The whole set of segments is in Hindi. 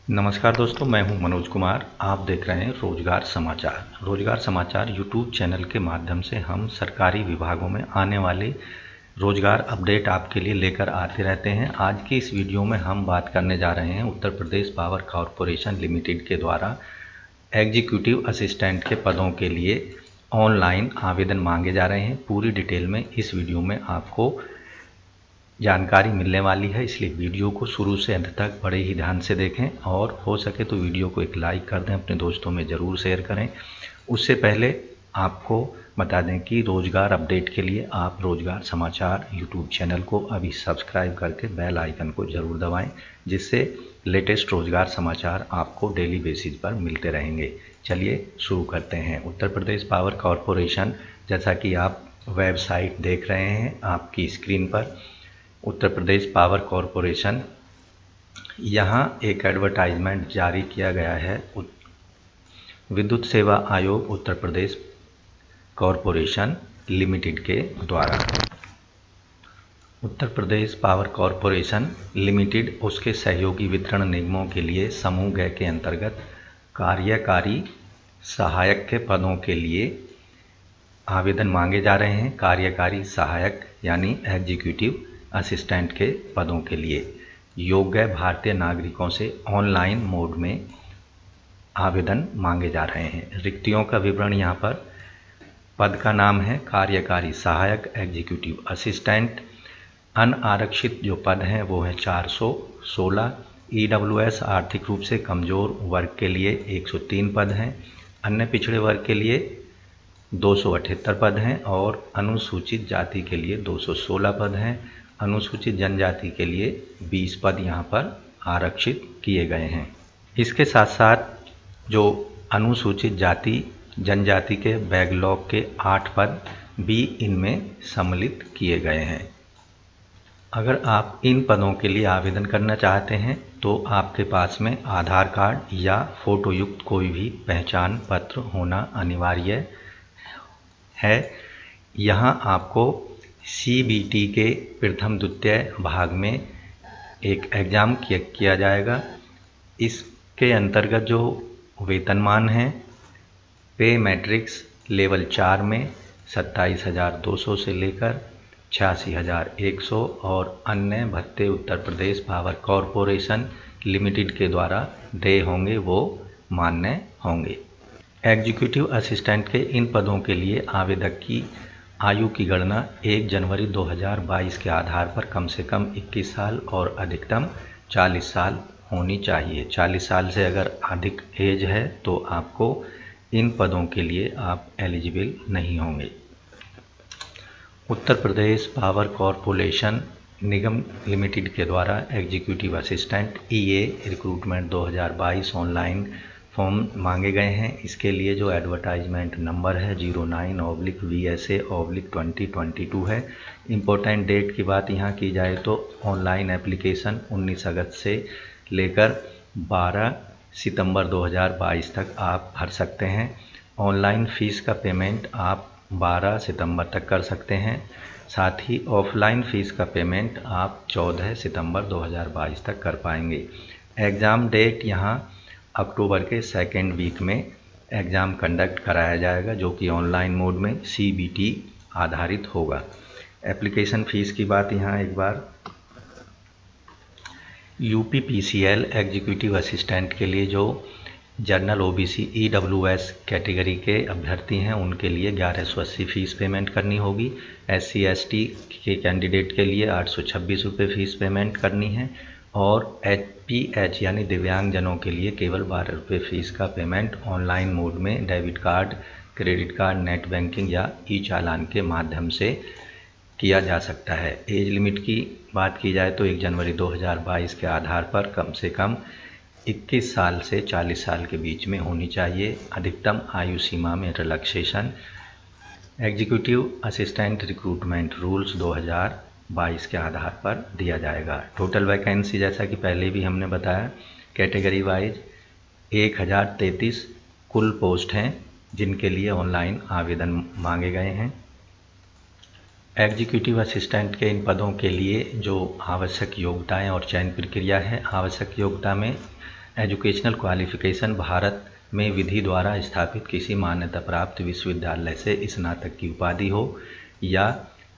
नमस्कार दोस्तों, मैं हूं मनोज कुमार। आप देख रहे हैं रोजगार समाचार। रोजगार समाचार यूट्यूब चैनल के माध्यम से हम सरकारी विभागों में आने वाले रोजगार अपडेट आपके लिए लेकर आते रहते हैं। आज की इस वीडियो में हम बात करने जा रहे हैं Uttar Pradesh power corporation limited के द्वारा एग्जीक्यूटिव असिस्टेंट के पदों के लिए ऑनलाइन आवेदन मांगे जा रहे हैं। पूरी डिटेल में इस वीडियो में आपको जानकारी मिलने वाली है, इसलिए वीडियो को शुरू से अंत तक बड़े ही ध्यान से देखें और हो सके तो वीडियो को एक लाइक कर दें, अपने दोस्तों में ज़रूर शेयर करें। उससे पहले आपको बता दें कि रोज़गार अपडेट के लिए आप रोज़गार समाचार यूट्यूब चैनल को अभी सब्सक्राइब करके बेल आइकन को ज़रूर दबाएं, जिससे लेटेस्ट रोज़गार समाचार आपको डेली बेसिस पर मिलते रहेंगे। चलिए शुरू करते हैं। उत्तर प्रदेश पावर कॉरपोरेशन, जैसा कि आप वेबसाइट देख रहे हैं आपकी स्क्रीन पर, उत्तर प्रदेश पावर कॉरपोरेशन, यहाँ एक एडवर्टाइजमेंट जारी किया गया है विद्युत सेवा आयोग उत्तर प्रदेश कॉरपोरेशन लिमिटेड के द्वारा। Uttar Pradesh power corporation limited उसके सहयोगी वितरण निगमों के लिए समूह ग के अंतर्गत कार्यकारी सहायक के पदों के लिए आवेदन मांगे जा रहे हैं। कार्यकारी सहायक यानी एग्जीक्यूटिव असिस्टेंट के पदों के लिए योग्य भारतीय नागरिकों से ऑनलाइन मोड में आवेदन मांगे जा रहे हैं। रिक्तियों का विवरण यहाँ पर, पद का नाम है कार्यकारी सहायक एग्जीक्यूटिव असिस्टेंट। अनारक्षित जो पद हैं वो है 416। EWS आर्थिक रूप से कमज़ोर वर्ग के लिए 103 पद हैं। अन्य पिछड़े वर्ग के लिए 278 पद हैं और अनुसूचित जाति के लिए 216 पद हैं। अनुसूचित जनजाति के लिए 20 पद यहाँ पर आरक्षित किए गए हैं। इसके साथ साथ जो अनुसूचित जाति जनजाति के बैकलॉग के 8 पद भी इनमें सम्मिलित किए गए हैं। अगर आप इन पदों के लिए आवेदन करना चाहते हैं तो आपके पास में आधार कार्ड या फ़ोटो युक्त कोई भी पहचान पत्र होना अनिवार्य है। यहाँ आपको CBT के प्रथम द्वितीय भाग में एक एग्ज़ाम किया जाएगा। इसके अंतर्गत जो वेतनमान है, पे मैट्रिक्स लेवल 4 में 27,200 से लेकर 86,100 और अन्य भत्ते Uttar Pradesh power corporation limited के द्वारा देय होंगे, वो मान्य होंगे। एग्जीक्यूटिव असिस्टेंट के इन पदों के लिए आवेदक की आयु की गणना 1 जनवरी 2022 के आधार पर कम से कम 21 साल और अधिकतम 40 साल होनी चाहिए। 40 साल से अगर अधिक एज है तो आपको इन पदों के लिए आप एलिजिबल नहीं होंगे। उत्तर प्रदेश पावर कॉरपोरेशन निगम लिमिटेड के द्वारा executive assistant EA recruitment 2022 online form मांगे गए हैं। इसके लिए जो एडवर्टाइजमेंट नंबर है 09/VSA/2022 है। इम्पोर्टेंट डेट की बात यहाँ की जाए तो ऑनलाइन एप्लीकेशन 19 अगस्त से लेकर 12 सितंबर 2022 तक आप भर सकते हैं। ऑनलाइन फ़ीस का पेमेंट आप 12 सितंबर तक कर सकते हैं। साथ ही ऑफलाइन फ़ीस का पेमेंट आप 14 सितंबर 2022 तक कर पाएंगे। एग्ज़ाम डेट यहाँ अक्टूबर के सेकेंड वीक में एग्ज़ाम कंडक्ट कराया जाएगा, जो कि ऑनलाइन मोड में CBT आधारित होगा। एप्लीकेशन फ़ीस की बात यहाँ एक बार, UPPCL एग्जीक्यूटिव असिस्टेंट के लिए जो जनरल OBC EWS कैटेगरी के अभ्यर्थी हैं उनके लिए 1180 फ़ीस पेमेंट करनी होगी। SC ST के कैंडिडेट के लिए 826 रुपये फ़ीस पेमेंट करनी है और HPH यानी दिव्यांगजनों के लिए केवल 12 रुपये फ़ीस का पेमेंट ऑनलाइन मोड में debit card, credit card, net banking या ई-चालान के माध्यम से किया जा सकता है। एज लिमिट की बात की जाए तो 1 जनवरी 2022 के आधार पर कम से कम 21 साल से 40 साल के बीच में होनी चाहिए। अधिकतम आयु सीमा में relaxation executive assistant recruitment rules 2022 के आधार पर दिया जाएगा। टोटल वैकेंसी जैसा कि पहले भी हमने बताया, कैटेगरी वाइज 1033 कुल पोस्ट हैं जिनके लिए ऑनलाइन आवेदन मांगे गए हैं। एग्जीक्यूटिव असिस्टेंट के इन पदों के लिए जो आवश्यक योग्यताएं और चयन प्रक्रिया है, आवश्यक योग्यता में एजुकेशनल क्वालिफिकेशन भारत में विधि द्वारा स्थापित किसी मान्यता प्राप्त विश्वविद्यालय से स्नातक की उपाधि हो या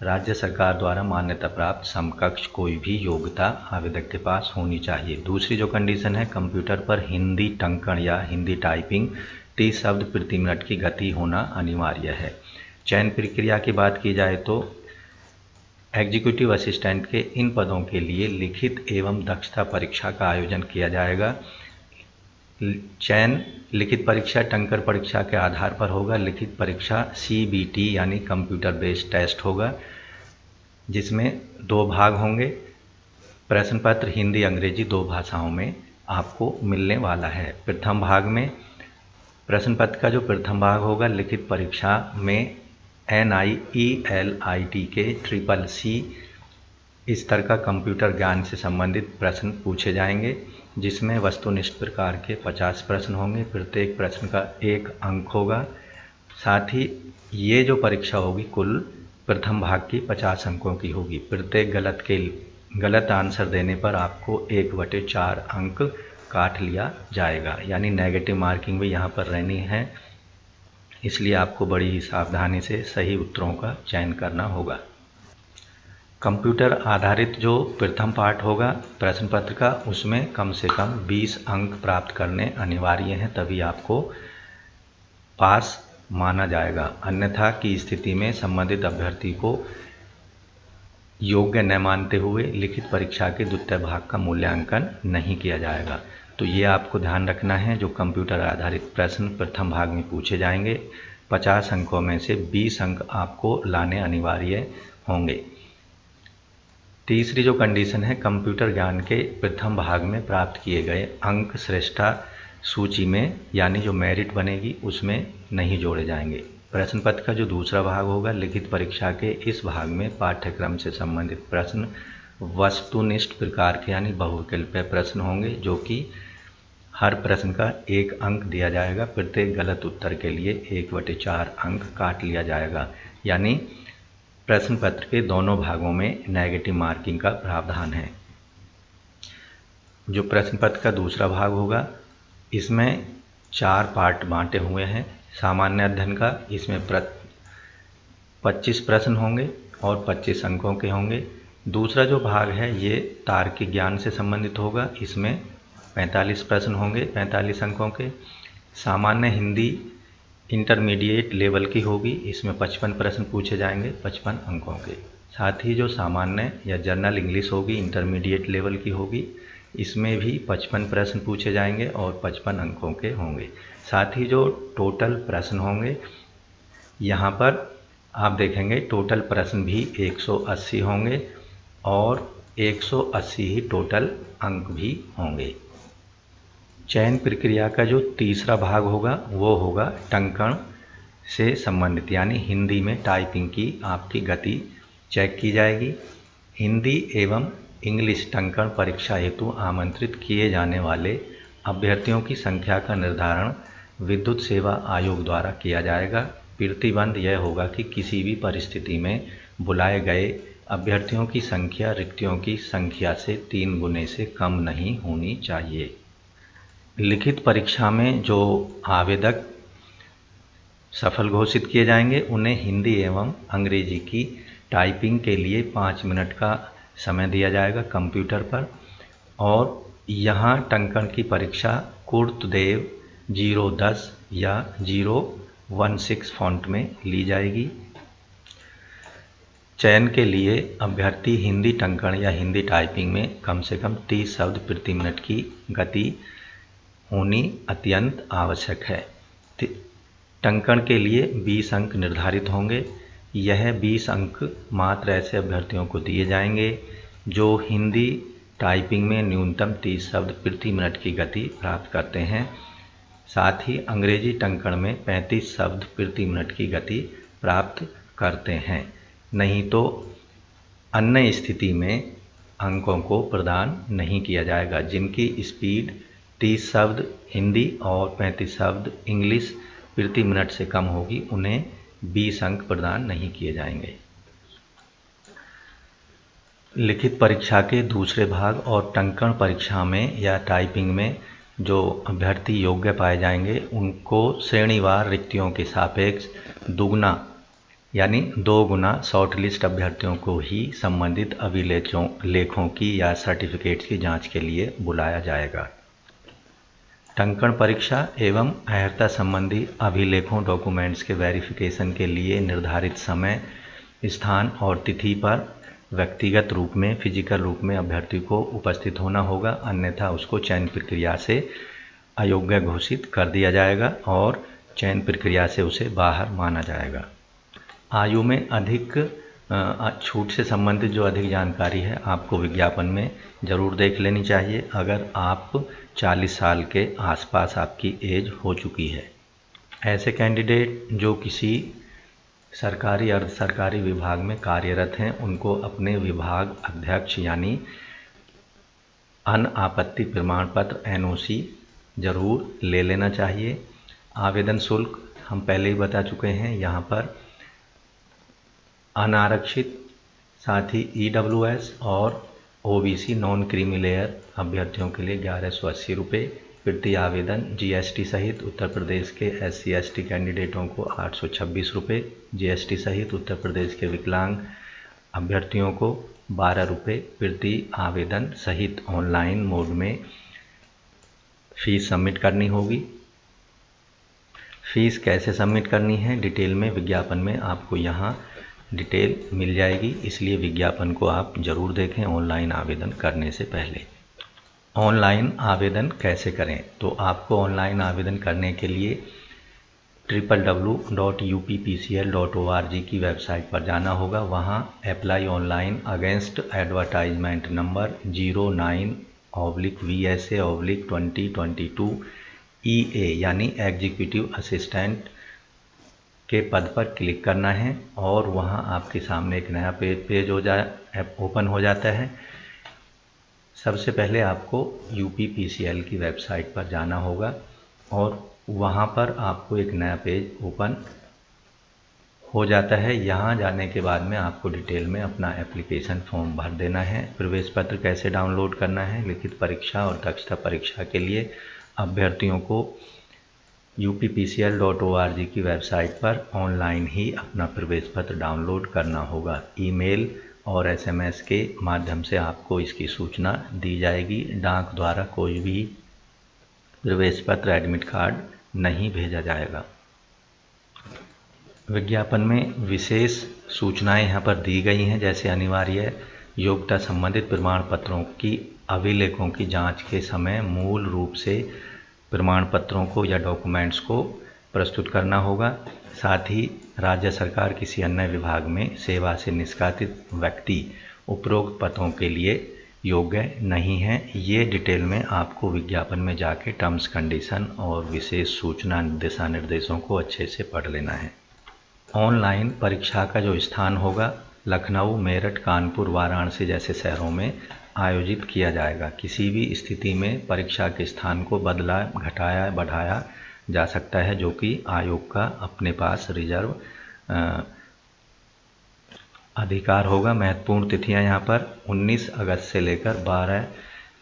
राज्य सरकार द्वारा मान्यता प्राप्त समकक्ष कोई भी योग्यता आवेदक के पास होनी चाहिए। दूसरी जो कंडीशन है, कंप्यूटर पर हिंदी टंकण या हिंदी टाइपिंग 30 शब्द प्रति मिनट की गति होना अनिवार्य है। चयन प्रक्रिया की बात की जाए तो एग्जीक्यूटिव असिस्टेंट के इन पदों के लिए लिखित एवं दक्षता परीक्षा का आयोजन किया जाएगा। चयन लिखित परीक्षा टंकर परीक्षा के आधार पर होगा। लिखित परीक्षा CBT यानी कंप्यूटर बेस्ड टेस्ट होगा, जिसमें 2 भाग होंगे। प्रश्न पत्र हिंदी अंग्रेजी 2 भाषाओं में आपको मिलने वाला है। प्रथम भाग में प्रश्न पत्र का जो प्रथम भाग होगा, लिखित परीक्षा में NIELIT के CCC स्तर का कंप्यूटर ज्ञान से संबंधित प्रश्न पूछे जाएंगे, जिसमें वस्तुनिष्ठ प्रकार के 50 प्रश्न होंगे। प्रत्येक प्रश्न का 1 अंक होगा। साथ ही ये जो परीक्षा होगी कुल प्रथम भाग की 50 अंकों की होगी। प्रत्येक गलत आंसर देने पर आपको 1/4 अंक काट लिया जाएगा, यानी नेगेटिव मार्किंग भी यहाँ पर रहनी है। इसलिए आपको बड़ी ही सावधानी से सही उत्तरों का चयन करना होगा। कंप्यूटर आधारित जो प्रथम पार्ट होगा प्रश्न पत्र का, उसमें कम से कम 20 अंक प्राप्त करने अनिवार्य हैं, तभी आपको पास माना जाएगा। अन्यथा की स्थिति में संबंधित अभ्यर्थी को योग्य न मानते हुए लिखित परीक्षा के द्वितीय भाग का मूल्यांकन नहीं किया जाएगा। तो ये आपको ध्यान रखना है। जो कंप्यूटर आधारित प्रश्न प्रथम भाग में पूछे जाएंगे, 50 अंकों में से 20 अंक आपको लाने अनिवार्य होंगे। तीसरी जो कंडीशन है, कंप्यूटर ज्ञान के प्रथम भाग में प्राप्त किए गए अंक श्रेष्ठता सूची में, यानी जो मेरिट बनेगी उसमें नहीं जोड़े जाएंगे। प्रश्न पत्र का जो दूसरा भाग होगा, लिखित परीक्षा के इस भाग में पाठ्यक्रम से संबंधित प्रश्न वस्तुनिष्ठ प्रकार के यानी बहुविकल्पीय प्रश्न होंगे, जो कि हर प्रश्न का 1 अंक दिया जाएगा। प्रत्येक गलत उत्तर के लिए 1/4 अंक काट लिया जाएगा, यानी प्रश्न पत्र के दोनों भागों में नेगेटिव मार्किंग का प्रावधान है। जो प्रश्न पत्र का दूसरा भाग होगा, इसमें 4 पार्ट बांटे हुए हैं। सामान्य अध्ययन का, इसमें 25 प्रश्न होंगे और 25 अंकों के होंगे। दूसरा जो भाग है ये तार्किक ज्ञान से संबंधित होगा। इसमें 45 प्रश्न होंगे 45 अंकों के। सामान्य हिंदी इंटरमीडिएट लेवल की होगी, इसमें 55 प्रश्न पूछे जाएंगे 55 अंकों के। साथ ही जो सामान्य या जनरल इंग्लिश होगी, इंटरमीडिएट लेवल की होगी, इसमें भी 55 प्रश्न पूछे जाएंगे और 55 अंकों के होंगे। साथ ही जो टोटल प्रश्न होंगे, यहाँ पर आप देखेंगे टोटल प्रश्न भी 180 होंगे और 180 ही टोटल अंक भी होंगे। चयन प्रक्रिया का जो तीसरा भाग होगा वो होगा टंकण से संबंधित, यानी हिंदी में टाइपिंग की आपकी गति चेक की जाएगी। हिंदी एवं इंग्लिश टंकण परीक्षा हेतु आमंत्रित किए जाने वाले अभ्यर्थियों की संख्या का निर्धारण विद्युत सेवा आयोग द्वारा किया जाएगा। प्रतिबंध यह होगा कि किसी भी परिस्थिति में बुलाए गए अभ्यर्थियों की संख्या रिक्तियों की संख्या से 3 गुने से कम नहीं होनी चाहिए। लिखित परीक्षा में जो आवेदक सफल घोषित किए जाएंगे, उन्हें हिंदी एवं अंग्रेजी की टाइपिंग के लिए 5 मिनट का समय दिया जाएगा कंप्यूटर पर, और यहाँ टंकण की परीक्षा कुर्तदेव 010 या 016 फॉन्ट में ली जाएगी। चयन के लिए अभ्यर्थी हिंदी टंकण या हिंदी टाइपिंग में कम से कम 30 शब्द प्रति मिनट की गति होनी अत्यंत आवश्यक है। टंकण के लिए 20 अंक निर्धारित होंगे। यह 20 अंक मात्र ऐसे अभ्यर्थियों को दिए जाएंगे जो हिंदी टाइपिंग में न्यूनतम 30 शब्द प्रति मिनट की गति प्राप्त करते हैं। साथ ही अंग्रेजी टंकण में 35 शब्द प्रति मिनट की गति प्राप्त करते हैं। नहीं तो अन्य स्थिति में अंकों को प्रदान नहीं किया जाएगा। जिनकी स्पीड 30 शब्द हिंदी और 35 शब्द इंग्लिश प्रति मिनट से कम होगी, उन्हें 20 अंक प्रदान नहीं किए जाएंगे। लिखित परीक्षा के दूसरे भाग और टंकण परीक्षा में या टाइपिंग में जो अभ्यर्थी योग्य पाए जाएंगे उनको श्रेणीवार रिक्तियों के सापेक्ष दुगना यानी 2 गुना शॉर्ट लिस्ट अभ्यर्थियों को ही संबंधित अभिलेखों की या सर्टिफिकेट्स की जांच के लिए बुलाया जाएगा। टंकण परीक्षा एवं अहर्ता संबंधी अभिलेखों डॉक्यूमेंट्स के वेरिफिकेशन के लिए निर्धारित समय, स्थान और तिथि पर व्यक्तिगत रूप में फिजिकल रूप में अभ्यर्थी को उपस्थित होना होगा, अन्यथा उसको चयन प्रक्रिया से अयोग्य घोषित कर दिया जाएगा और चयन प्रक्रिया से उसे बाहर माना जाएगा। आयु में अधिक छूट से संबंधित जो अधिक जानकारी है आपको विज्ञापन में ज़रूर देख लेनी चाहिए अगर आप 40 साल के आसपास आपकी एज हो चुकी है। ऐसे कैंडिडेट जो किसी सरकारी अर्ध सरकारी विभाग में कार्यरत हैं उनको अपने विभाग अध्यक्ष यानी अनापत्ति प्रमाण पत्र NOC ज़रूर ले लेना चाहिए। आवेदन शुल्क हम पहले ही बता चुके हैं, यहाँ पर अनारक्षित साथ ही EWS और OBC नॉन क्रीमी लेयर अभ्यर्थियों के लिए 1180 रुपये प्रति आवेदन, GST सहित उत्तर प्रदेश के SC/ST कैंडिडेटों को 826 रुपये, GST सहित उत्तर प्रदेश के विकलांग अभ्यर्थियों को 12 रुपये प्रति आवेदन सहित ऑनलाइन मोड में फीस सबमिट करनी होगी। फीस कैसे सबमिट करनी है डिटेल में विज्ञापन में आपको यहाँ डिटेल मिल जाएगी, इसलिए विज्ञापन को आप ज़रूर देखें ऑनलाइन आवेदन करने से पहले। ऑनलाइन आवेदन कैसे करें, तो आपको ऑनलाइन आवेदन करने के लिए www.uppcl.org की वेबसाइट पर जाना होगा। वहाँ apply online against advertisement number 09/VSA/2022 EA यानी एग्जीक्यूटिव असिस्टेंट के पद पर क्लिक करना है और वहाँ आपके सामने एक नया पेज ओपन हो जाता है। सबसे पहले आपको UPPCL की वेबसाइट पर जाना होगा और वहाँ पर आपको एक नया पेज ओपन हो जाता है। यहाँ जाने के बाद में आपको डिटेल में अपना एप्लीकेशन फॉर्म भर देना है। प्रवेश पत्र कैसे डाउनलोड करना है, लिखित परीक्षा और दक्षता परीक्षा के लिए अभ्यर्थियों को uppcl.org की वेबसाइट पर ऑनलाइन ही अपना प्रवेश पत्र डाउनलोड करना होगा। ईमेल और SMS के माध्यम से आपको इसकी सूचना दी जाएगी। डाक द्वारा कोई भी प्रवेश पत्र एडमिट कार्ड नहीं भेजा जाएगा। विज्ञापन में विशेष सूचनाएं यहाँ पर दी गई हैं, जैसे अनिवार्य योग्यता संबंधित प्रमाण पत्रों की अभिलेखों की जांच के समय मूल रूप से प्रमाण पत्रों को या डॉक्यूमेंट्स को प्रस्तुत करना होगा। साथ ही राज्य सरकार किसी अन्य विभाग में सेवा से निष्कासित व्यक्ति उपरोक्त पदों के लिए योग्य नहीं है। ये डिटेल में आपको विज्ञापन में जाके टर्म्स कंडीशन और विशेष सूचना दिशा निर्देशों को अच्छे से पढ़ लेना है। ऑनलाइन परीक्षा का जो स्थान होगा लखनऊ, मेरठ, कानपुर, वाराणसी जैसे शहरों में आयोजित किया जाएगा। किसी भी स्थिति में परीक्षा के स्थान को बदला, घटाया, बढ़ाया जा सकता है, जो कि आयोग का अपने पास रिजर्व अधिकार होगा। महत्वपूर्ण तिथियां यहाँ पर 19 अगस्त से लेकर 12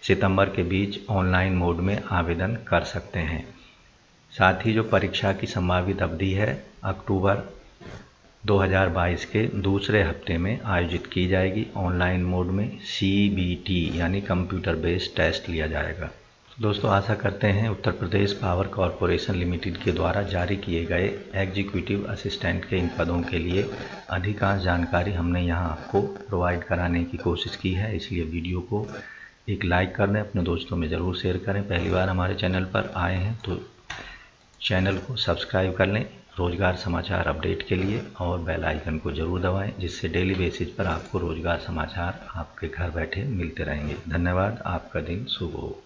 सितंबर के बीच ऑनलाइन मोड में आवेदन कर सकते हैं। साथ ही जो परीक्षा की संभावित अवधि है अक्टूबर 2022 के दूसरे हफ्ते में आयोजित की जाएगी। ऑनलाइन मोड में CBT यानी कंप्यूटर बेस्ड टेस्ट लिया जाएगा। दोस्तों, आशा करते हैं Uttar Pradesh power corporation limited के द्वारा जारी किए गए एग्जीक्यूटिव असिस्टेंट के इन पदों के लिए अधिकांश जानकारी हमने यहाँ आपको प्रोवाइड कराने की कोशिश की है, इसलिए वीडियो को एक लाइक कर दें, अपने दोस्तों में ज़रूर शेयर करें। पहली बार हमारे चैनल पर आए हैं तो चैनल को सब्सक्राइब कर लें रोज़गार समाचार अपडेट के लिए और बेल आइकन को ज़रूर दबाएं, जिससे डेली बेसिस पर आपको रोज़गार समाचार आपके घर बैठे मिलते रहेंगे। धन्यवाद। आपका दिन शुभ हो।